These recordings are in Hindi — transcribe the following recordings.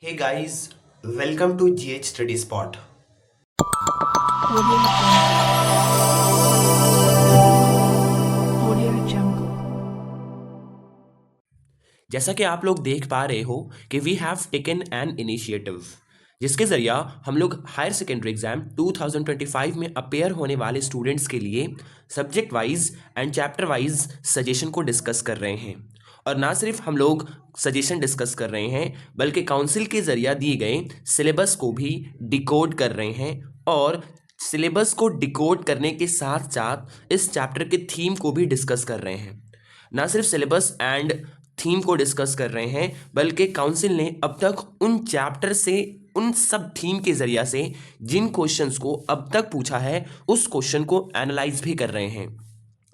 Hey guys, welcome to GH Study Spot. Audio Jungle. जैसा कि आप लोग देख पा रहे हो कि we have taken an initiative जिसके जरिया हम लोग हायर सेकेंडरी एग्जाम 2025 में अपेयर होने वाले स्टूडेंट्स के लिए subject wise and chapter wise suggestion को डिस्कस कर रहे हैं। और ना सिर्फ हम लोग सजेशन डिस्कस कर रहे हैं बल्कि काउंसिल के जरिया दिए गए सिलेबस को भी डिकोड कर रहे हैं और सिलेबस को डिकोड करने के साथ साथ इस चैप्टर के थीम को भी डिस्कस कर रहे हैं। ना सिर्फ सिलेबस एंड थीम को डिस्कस कर रहे हैं बल्कि काउंसिल ने अब तक उन चैप्टर से उन सब थीम के जरिया से जिन क्वेश्चंस को अब तक पूछा है उस क्वेश्चन को एनालाइज भी कर रहे हैं।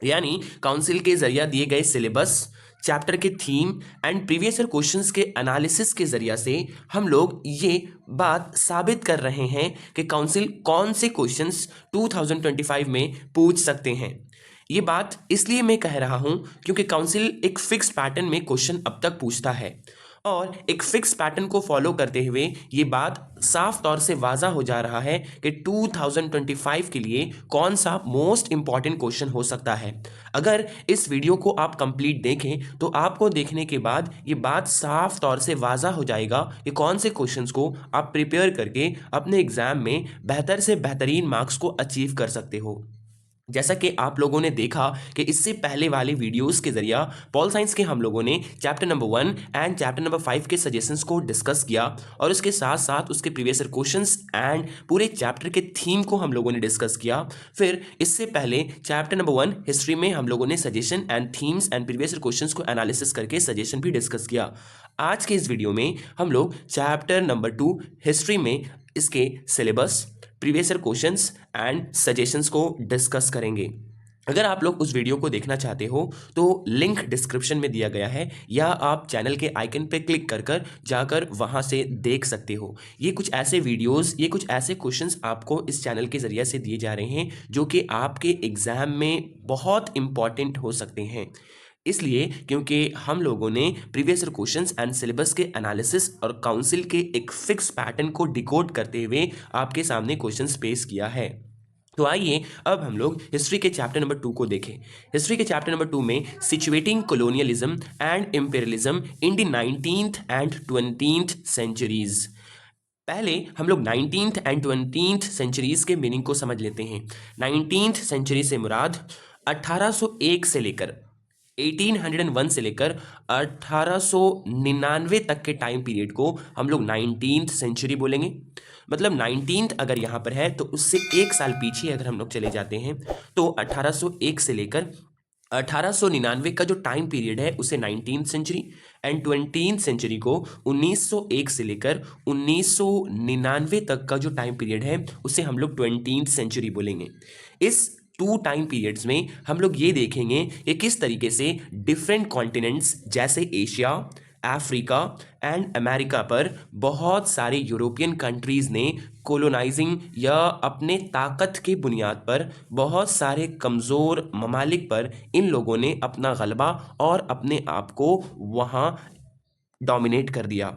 यानी काउंसिल के जरिया दिए गए सिलेबस, चैप्टर के theme and previous year questions के एनालिसिस के जरिया से हम लोग ये बात साबित कर रहे हैं कि काउंसिल कौन से क्वेश्चंस 2025 में पूछ सकते हैं। ये बात इसलिए मैं कह रहा हूं क्योंकि काउंसिल एक फिक्स पैटर्न में क्वेश्चन अब तक पूछता है और एक फिक्स पैटर्न को फॉलो करते हुए ये बात साफ तौर से वाजा हो जा रहा है कि 2025 के लिए कौन सा मोस्ट इंपॉर्टेंट क्वेश्चन हो सकता है। अगर इस वीडियो को आप कंप्लीट देखें तो आपको देखने के बाद ये बात साफ तौर से वाजा हो जाएगा कि कौन से क्वेश्चंस को आप प्रिपेयर करके अपने एग्जाम में बेहतर से बेहतरीन मार्क्स को अचीव कर सकते हो। जैसा कि आप लोगों ने देखा कि इससे पहले वाले वीडियोस के जरिया पॉल साइंस के हम लोगों ने chapter number 1 and chapter number 5 के सजेशंस को डिस्कस किया और उसके साथ साथ उसके प्रीवियस ईयर क्वेश्चंस एंड पूरे चैप्टर के थीम को हम लोगों ने डिस्कस किया। फिर इससे पहले चैप्टर नंबर 1 हिस्ट्री में हम लोगों ने suggestion and themes and previous year questions को एनालिसिस करके सजेशन भी डिस्कस किया। आज के इस वीडियो में हम लोग चैप्टर नंबर 2 हिस्ट्री में इसके syllabus, previous year questions and suggestions को डिस्कस करेंगे। अगर आप लोग उस वीडियो को देखना चाहते हो तो लिंक डिस्क्रिप्शन में दिया गया है या आप चैनल के आइकन पे क्लिक कर जाकर वहां से देख सकते हो। ये कुछ ऐसे वीडियोस, ये कुछ ऐसे क्वेश्चंस आपको इस चैनल के जरिए से दिए जा रहे हैं जो कि आपके एग्जाम में बहुत इंपॉर्टेंट हो सकते हैं। इसलिए क्योंकि हम लोगों ने previous year questions and syllabus के एनालिसिस और काउंसिल के एक फिक्स पैटर्न को डिकोड करते हुए आपके सामने क्वेश्चंस पेश किया है। तो आइए अब हम लोग हिस्ट्री के चैप्टर नंबर 2 को देखें। हिस्ट्री के चैप्टर नंबर 2 में situating colonialism and imperialism in the 19th and 20th centuries. पहले हम लोग 19th एंड 20th सेंचुरीज के मीनिंग को समझ लेते हैं। 19th सेंचुरी से मुराद 1801 से लेकर 1801 से लेकर 1899 तक के टाइम पीरियड को हम लोग 19th सेंचुरी बोलेंगे। मतलब 19th अगर यहाँ पर है तो उससे एक साल पीछे अगर हम लोग चले जाते हैं तो 1801 से लेकर 1899 का जो टाइम पीरियड है उसे 19th century and 20th century को 1901 से लेकर 1999 तक का जो टाइम पीरियड है उसे हम लोग 20th सेंचुरी बोलेंगे। इस टू टाइम पीरियड्स में हम लोग ये देखेंगे कि किस तरीके से डिफरेंट कॉन्टिनेंट्स जैसे एशिया, अफ्रीका एंड अमेरिका पर बहुत सारे यूरोपियन कंट्रीज़ ने कोलोनाइजिंग या अपने ताकत की बुनियाद पर बहुत सारे कमज़ोर ममालिक पर इन लोगों ने अपना गलबा और अपने आप को वहाँ डोमिनेट कर दिया।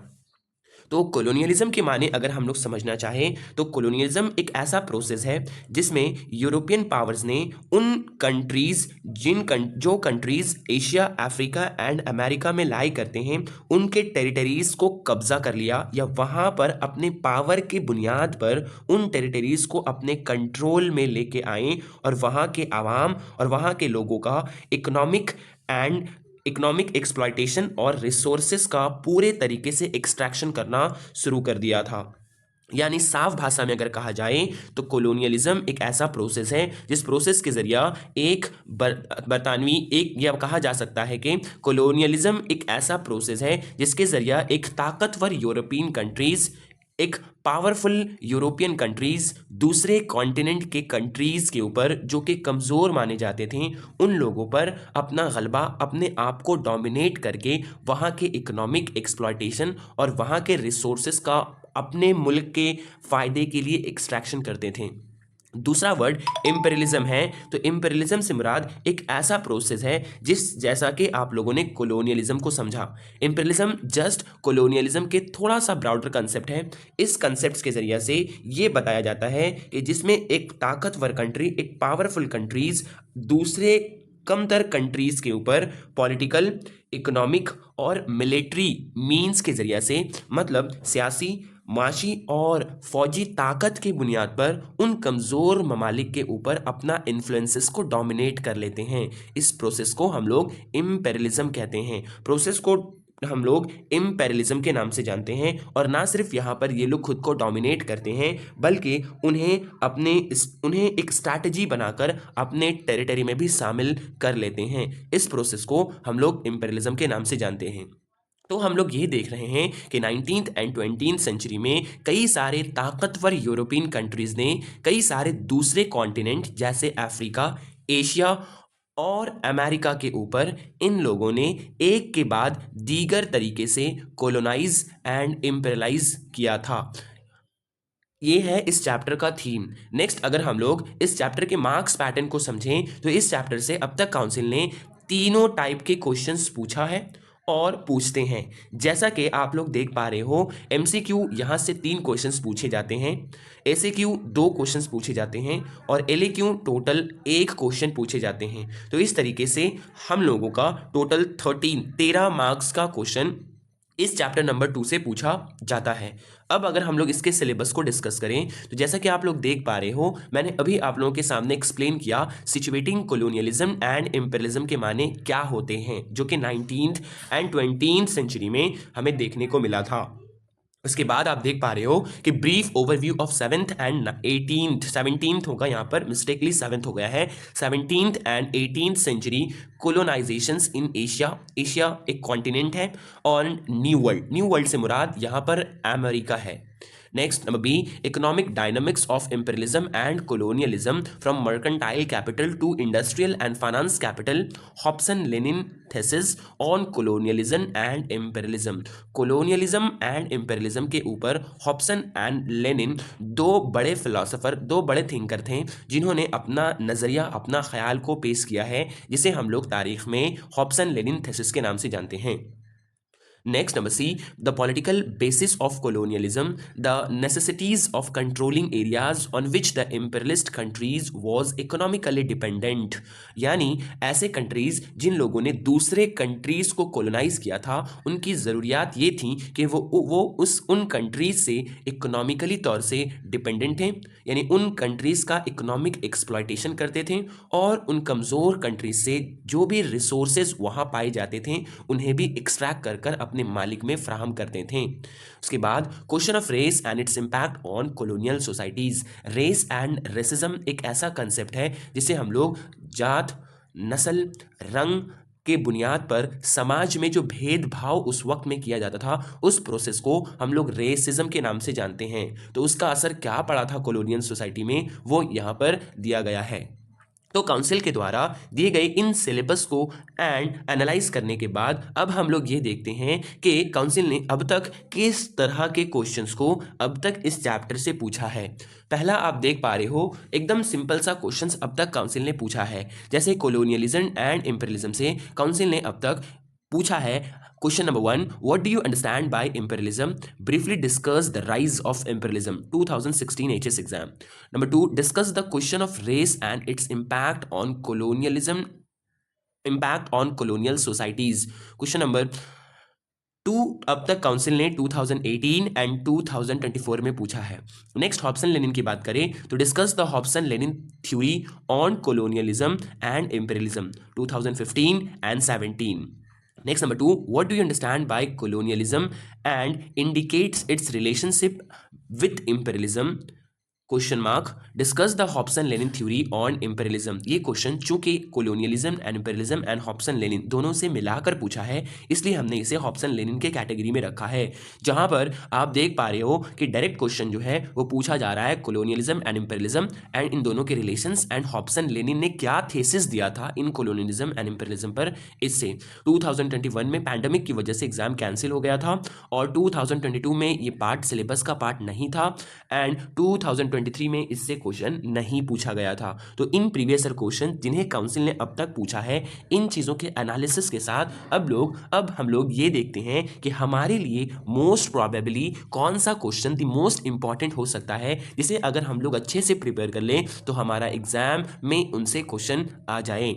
तो कोलोनियलिज्म के माने अगर हम लोग समझना चाहें तो कोलोनियलिज्म एक ऐसा प्रोसेस है जिसमें यूरोपियन पावर्स ने उन कंट्रीज जो countries Asia, Africa and America में लाई करते हैं उनके टेरिटरीज को कब्जा कर लिया या वहां पर अपने पावर की बुनियाद पर उन टेरिटरीज को अपने कंट्रोल में लेके आए और वहां के आवाम और वहां के लोगों का इकोनॉमिक एक्सप्लॉयटेशन और रिसोर्सेस का पूरे तरीके से एक्सट्रैक्शन करना शुरू कर दिया था। यानी साफ भाषा में अगर कहा जाए तो कोलोनियलिज्म एक ऐसा प्रोसेस है जिस प्रोसेस के जरिया एक बरतानवी एक या कहा जा सकता है कि कोलोनियलिज्म एक ऐसा प्रोसेस है जिसके जरिया एक ताकतवर यूरोपियन कंट्रीज, एक पावरफुल यूरोपियन कंट्रीज दूसरे कॉन्टिनेंट के कंट्रीज के ऊपर जो कि कमज़ोर माने जाते थे उन लोगों पर अपना गलबा, अपने आप को डोमिनेट करके वहाँ के इकोनॉमिक एक्सप्लॉयटेशन और वहाँ के रिसोर्सेस का अपने मुल्क के फ़ायदे के लिए एक्सट्रैक्शन करते थे। दूसरा वर्ड इम्पेरियलिज्म है। तो इम्पेरियलिज्म से मुराद एक ऐसा प्रोसेस है जैसा कि आप लोगों ने कॉलोनियलिज्म को समझा। इम्पेरियलिज्म जस्ट कॉलोनियलिज्म के थोड़ा सा ब्रॉडर कंसेप्ट है। इस कंसेप्ट के जरिए से ये बताया जाता है कि जिसमें एक ताकतवर कंट्री, एक पावरफुल कंट्रीज दूसरे कमतर कंट्रीज के ऊपर पॉलिटिकल, इकोनॉमिक और मिलिट्री मीन्स के जरिए से, मतलब सियासी, माशी और फौजी ताकत की बुनियाद पर उन कमज़ोर ममालिक के ऊपर अपना इन्फ्लुएंसेस को डोमिनेट कर लेते हैं। इस प्रोसेस को हम लोग इम्पेरियलिज्म कहते हैं। प्रोसेस को हम लोग इम्पेरियलिज्म के नाम से जानते हैं। और ना सिर्फ यहाँ पर ये लोग खुद को डोमिनेट करते हैं, बल्कि उन्हें एक स्ट्रैटेजी बनाकर अपने टेरिटरी में भी शामिल कर लेते हैं। इस प्रोसेस को हम लोग इम्पेरियलिज्म के नाम से जानते हैं। तो हम लोग ये देख रहे हैं कि 19th एंड 20th सेंचुरी में कई सारे ताकतवर यूरोपियन कंट्रीज़ ने कई सारे दूसरे कॉन्टिनेंट जैसे अफ्रीका, एशिया और अमेरिका के ऊपर इन लोगों ने एक के बाद दीगर तरीके से कोलोनाइज एंड इम्पेरियलाइज किया था। ये है इस चैप्टर का थीम। नेक्स्ट, अगर हम लोग इस चैप्टर के मार्क्स पैटर्न को समझें तो इस चैप्टर से अब तक काउंसिल ने तीनों टाइप के क्वेश्चंस पूछा है और पूछते हैं। जैसा कि आप लोग देख पा रहे हो, एमसीक्यू यहाँ से 3 क्वेश्चंस पूछे जाते हैं, एसएक्यू 2 क्वेश्चंस पूछे जाते हैं और एलएक्यू टोटल 1 क्वेश्चन पूछे जाते हैं। तो इस तरीके से हम लोगों का टोटल 13 मार्क्स का क्वेश्चन इस चैप्टर नंबर 2 से पूछा जाता है। अब अगर हम लोग इसके सिलेबस को डिस्कस करें तो जैसा कि आप लोग देख पा रहे हो, मैंने अभी आप लोगों के सामने एक्सप्लेन किया सिचुएटिंग कोलोनियलिज्म एंड इम्पेरियलिज्म के माने क्या होते हैं, जो कि 19th एंड 20th सेंचुरी में हमें देखने को मिला था। उसके बाद आप देख पा रहे हो कि brief overview of 7th and 17th होगा, यहाँ पर मिस्टेकली 7th हो गया है। 17th and 18th century colonisations in Asia. Asia एक कॉन्टिनेंट है। और न्यू वर्ल्ड से मुराद यहाँ पर अमेरिका है। Next, number B, economic dynamics of imperialism and colonialism from mercantile capital to industrial and finance capital, Hobson Lenin thesis on colonialism and imperialism. Colonialism and imperialism के ऊपर हॉब्सन एंड लेनिन 2 बड़े फिलोसोफर, 2 बड़े थिंकर थे जिन्होंने अपना नज़रिया, अपना ख्याल को पेश किया है, जिसे हम लोग तारीख में हॉब्सन लेनिन थेसिस के नाम से जानते हैं। Next, number C, the political basis of colonialism, the necessities of controlling areas on which the imperialist countries was economically dependent। यानी ऐसे कंट्रीज जिन लोगों ने दूसरे कंट्रीज को कोलोनाइज किया था, उनकी ज़रूरियात ये थी कि वो उन कंट्रीज से इकोनॉमिकली तौर से डिपेंडेंट थे, यानी उन कंट्रीज का इकोनॉमिक एक्सप्लॉयटेशन करते थे और उन कमज़ोर कंट्रीज से जो भी रिसोर्सेज वहाँ पाए जाते थे उन्हें भी एक्सट्रैक्ट कर अपने मालिक में फ्राहम करते थे। उसके बाद question of race and its impact on colonial societies. Race and racism एक ऐसा कंसेप्ट है जिसे हम लोग जात, नस्ल, रंग के बुनियाद पर समाज में जो भेदभाव उस वक्त में किया जाता था, उस प्रोसेस को हम लोग रेसिज्म के नाम से जानते हैं। तो उसका असर क्या पड़ा था कॉलोनियल सोसाइटी में, वो यहाँ पर दिया गया है। तो काउंसिल के द्वारा दिए गए इन सिलेबस को एंड एनालाइज करने के बाद अब हम लोग ये देखते हैं कि काउंसिल ने अब तक किस तरह के क्वेश्चंस को अब तक इस चैप्टर से पूछा है। पहला आप देख पा रहे हो, एकदम सिंपल सा क्वेश्चंस अब तक काउंसिल ने पूछा है। जैसे कोलोनियलिज्म एंड इम्पेरियलिज्म से काउंसिल ने अब तक पूछा है question number 1, what do you understand by imperialism, briefly discuss the rise of imperialism, 2016 HS exam. Number 2, discuss the question of race and its impact on colonialism, impact on colonial societies. Question number 2 अब तक काउंसिल ने 2018 एंड 2024 में पूछा है। नेक्स्ट, हॉब्सन लेनिन की बात करें तो discuss the Hobson Lenin theory on colonialism and imperialism, 2015 and 17। Next, number 2, what do you understand by colonialism and indicates its relationship with imperialism? Question mark, discuss the Hobson Lenin theory on imperialism. ये क्वेश्चन चूंकि colonialism and imperialism and Hobson Lenin दोनों से मिलाकर पूछा है, इसलिए हमने इसे हॉब्सन लेनिन के कैटेगरी में रखा है। जहां पर आप देख पा रहे हो कि डायरेक्ट क्वेश्चन जो है वो पूछा जा रहा है colonialism and imperialism and in दोनों के रिलेशंस एंड हॉब्सन लेनिन ने क्या थेसिस दिया था इन कोलोनियलिज्म एंड इम्पेरियलिज्म पर। इससे 2021 में पैंडेमिक की वजह से एग्जाम कैंसिल हो गया था और 2022 में ये पार्ट सिलेबस का पार्ट नहीं था एंड 2023 2023 में इससे क्वेश्चन नहीं पूछा गया था। तो इन प्रीवियस ईयर क्वेश्चन जिन्हें काउंसिल ने अब तक पूछा है, इन चीज़ों के एनालिसिस के साथ अब हम लोग ये देखते हैं कि हमारे लिए मोस्ट प्रोबेबली कौन सा क्वेश्चन द मोस्ट इंपॉर्टेंट हो सकता है, जिसे अगर हम लोग अच्छे से प्रिपेयर कर लें तो हमारा एग्जाम में उनसे क्वेश्चन आ जाए।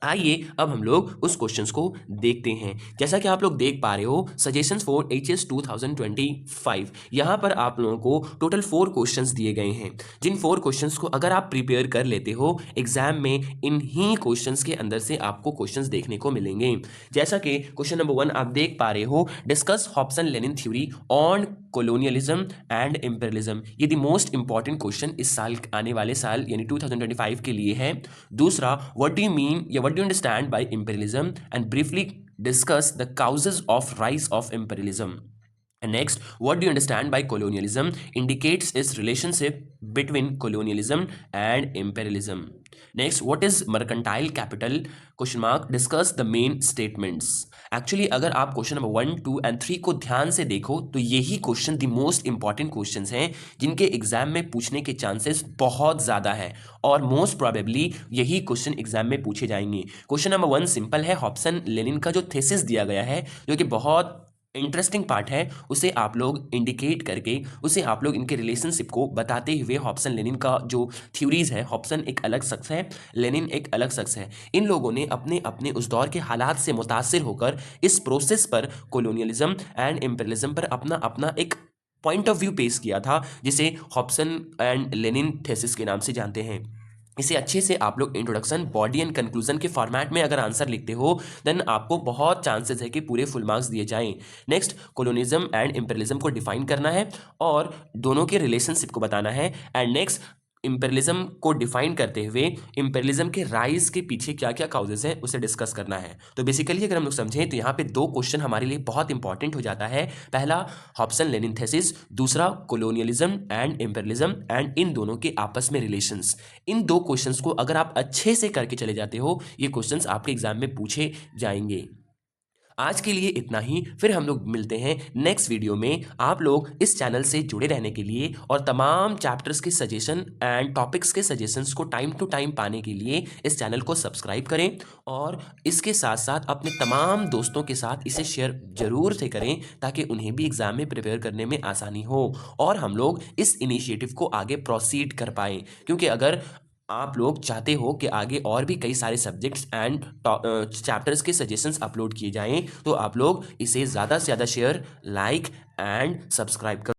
आइए अब हम लोग उस क्वेश्चंस को देखते हैं। जैसा कि आप लोग देख पा रहे हो, सजेशंस फॉर एचएस 2025, यहाँ पर आप लोगों को टोटल 4 क्वेश्चंस दिए गए हैं, जिन 4 क्वेश्चंस को अगर आप प्रिपेयर कर लेते हो एग्जाम में, इन्हीं क्वेश्चंस के अंदर से आपको क्वेश्चंस देखने को मिलेंगे। जैसा कि क्वेश्चन नंबर 1 आप देख पा रहे हो, discuss Hobson Lenin theory on colonialism and imperialism. ये द मोस्ट इंपॉर्टेंट क्वेश्चन इस साल, आने वाले साल यानी 2025 के लिए है। दूसरा, व्हाट डू यू मीन या what do you understand bye imperialism and briefly discuss the causes of rise of imperialism. And next, what do you understand by colonialism? Indicates its relationship between colonialism and imperialism. Next, what is mercantile capital? Question mark. Discuss the main statements. Actually, अगर आप क्वेश्चन नंबर 1, 2 एंड 3 को ध्यान से देखो तो यही question the most important questions हैं, जिनके एग्जाम में पूछने के चांसेस बहुत ज़्यादा है और मोस्ट प्रोबेबली यही क्वेश्चन एग्जाम में पूछे जाएंगे। क्वेश्चन नंबर 1 सिंपल है, हॉब्सन लेनिन का जो थीसिस दिया गया है, जो कि बहुत इंटरेस्टिंग पार्ट है, उसे आप लोग इंडिकेट करके, उसे आप लोग इनके रिलेशनशिप को बताते हुए, हॉब्सन लेनिन का जो थ्योरीज है, हॉब्सन एक अलग शख्स है, लेनिन एक अलग शख्स है, इन लोगों ने अपने अपने उस दौर के हालात से मुतासिर होकर इस प्रोसेस पर, कोलोनियलिज्म एंड इंपीरियलिज्म पर अपना अपना एक पॉइंट ऑफ व्यू पेश किया था, जिसे हॉब्सन एंड लेनिन थीसिस के नाम से जानते हैं। इसे अच्छे से आप लोग इंट्रोडक्शन, बॉडी एंड कंक्लूजन के फॉर्मेट में अगर आंसर लिखते हो, देन आपको बहुत चांसेस है कि पूरे फुल मार्क्स दिए जाएं। नेक्स्ट, कोलोनिज्म एंड इंपीरियलिज्म को डिफाइन करना है और दोनों के रिलेशनशिप को बताना है। एंड नेक्स्ट, इंपीरियलिज्म को डिफाइन करते हुए इंपीरियलिज्म के राइज के पीछे क्या क्या काउजेस हैं उसे डिस्कस करना है। तो बेसिकली अगर हम लोग समझें तो यहाँ पे 2 क्वेश्चन हमारे लिए बहुत इंपॉर्टेंट हो जाता है। पहला, हॉब्सन लेनिन थीसिस, दूसरा colonialism and imperialism and in दोनों के आपस में रिलेशंस। इन 2 क्वेश्चंस को अगर आप अच्छे से करके चले जाते हो, ये क्वेश्चंस आपके एग्जाम में पूछे जाएंगे। आज के लिए इतना ही, फिर हम लोग मिलते हैं नेक्स्ट वीडियो में। आप लोग इस चैनल से जुड़े रहने के लिए और तमाम चैप्टर्स के सजेशन एंड टॉपिक्स के सजेशंस को टाइम टू टाइम पाने के लिए इस चैनल को सब्सक्राइब करें और इसके साथ साथ अपने तमाम दोस्तों के साथ इसे शेयर जरूर से करें, ताकि उन्हें भी एग्जाम में प्रिपेयर करने में आसानी हो और हम लोग इस इनिशिएटिव को आगे प्रोसीड कर पाएँ। क्योंकि अगर आप लोग चाहते हो कि आगे और भी कई सारे सब्जेक्ट्स एंड चैप्टर्स के सजेशंस अपलोड किए जाएं, तो आप लोग इसे ज़्यादा से ज़्यादा शेयर, लाइक एंड सब्सक्राइब करो।